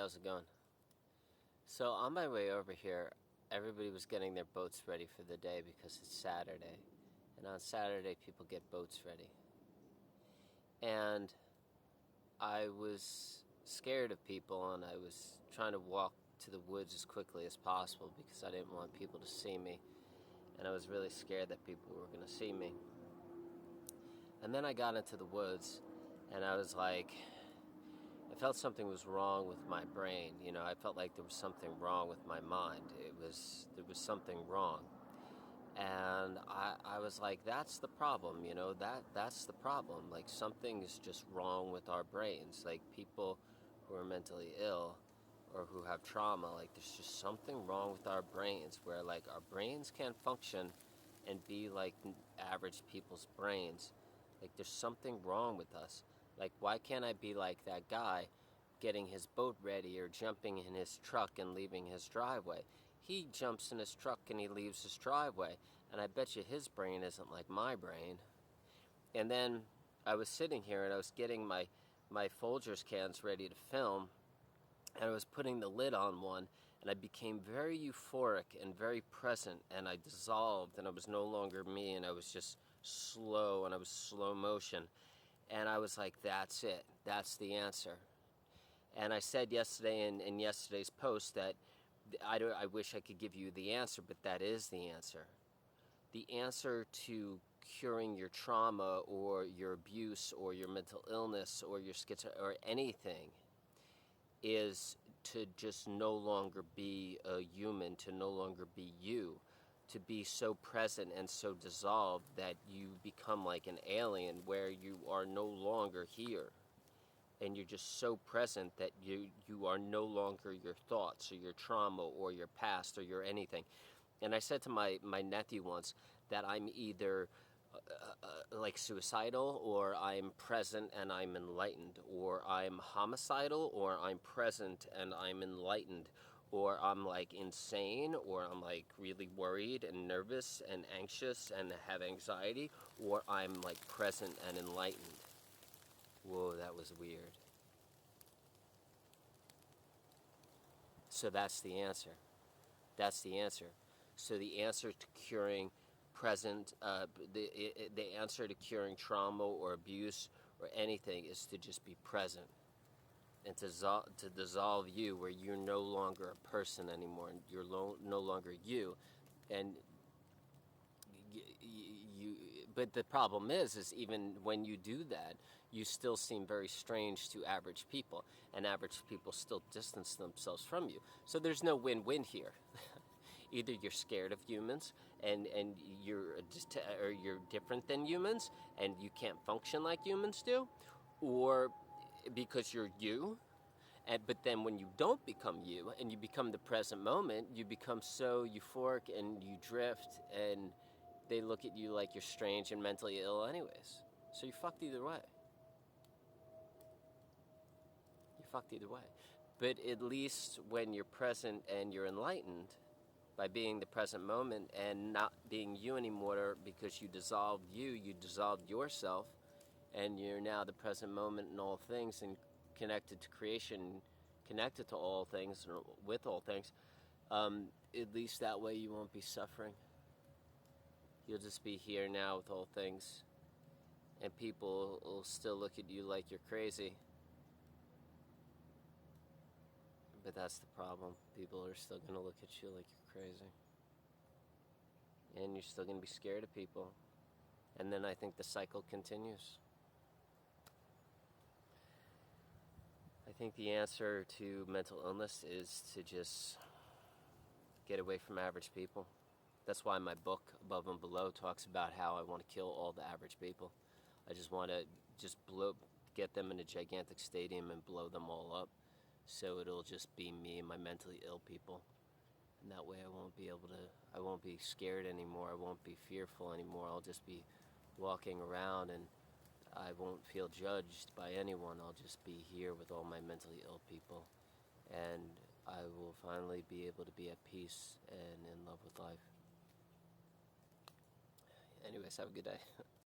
how's it going? So on my way over here, everybody was getting their boats ready for the day because it's Saturday. And on Saturday, people get boats ready. And I was scared of people, and I was trying to walk to the woods as quickly as possible because I didn't want people to see me. And I was really scared that people were going to see me. And then I got into the woods, and I was like, I felt something was wrong with my brain. I felt like there was something wrong with my mind. There was something wrong. And I was like, that's the problem, that's the problem. Like, something is just wrong with our brains. Like, people who are mentally ill or who have trauma, like, there's just something wrong with our brains where, like, our brains can't function and be like average people's brains. Like, there's something wrong with us. Like, why can't I be like that guy getting his boat ready or jumping in his truck and leaving his driveway? He jumps in his truck and he leaves his driveway, and I bet you his brain isn't like my brain. And then I was sitting here and I was getting my Folgers cans ready to film, and I was putting the lid on one, and I became very euphoric and very present, and I dissolved, and I was no longer me, and I was just slow, and I was slow motion. And I was like, that's it. That's the answer. And I said yesterday in yesterday's post that I wish I could give you the answer, but that is the answer. The answer to curing your trauma or your abuse or your mental illness or your schizo or anything is to just no longer be a human, to no longer be you, to be so present and so dissolved that you become like an alien where you are no longer here. And you're just so present that you are no longer your thoughts or your trauma or your past or your anything. And I said to my nephew once that I'm either like suicidal, or I'm present and I'm enlightened, or I'm homicidal, or I'm present and I'm enlightened, or I'm like insane, or I'm like really worried and nervous and anxious and have anxiety, or I'm like present and enlightened. Whoa, that was weird. So that's the answer. That's the answer. So the answer to curing the answer to curing trauma or abuse or anything is to just be present and to dissolve you, where you're no longer a person anymore, and you're no longer you, and but the problem is even when you do that, you still seem very strange to average people, and average people still distance themselves from you. So there's no win-win here. Either you're scared of humans and you're different than humans and you can't function like humans do, or because you're you. But then when you don't become you and you become the present moment, you become so euphoric and you drift, and they look at you like you're strange and mentally ill anyways. So you're fucked either way. You're fucked either way. But at least when you're present and you're enlightened, by being the present moment and not being you anymore because you dissolved yourself, and you're now the present moment in all things and connected to creation, connected to all things, or with all things, at least that way you won't be suffering. You'll just be here now with all things, and people will still look at you like you're crazy. But that's the problem. People are still going to look at you like you're crazy. And you're still going to be scared of people. And then I think the cycle continues. I think the answer to mental illness is to just get away from average people. That's why my book, Above and Below, talks about how I want to kill all the average people. I just want to get them in a gigantic stadium and blow them all up. So it'll just be me and my mentally ill people. And that way I won't be scared anymore. I won't be fearful anymore. I'll just be walking around, and I won't feel judged by anyone. I'll just be here with all my mentally ill people. And I will finally be able to be at peace and in love with life. Anyways, have a good day.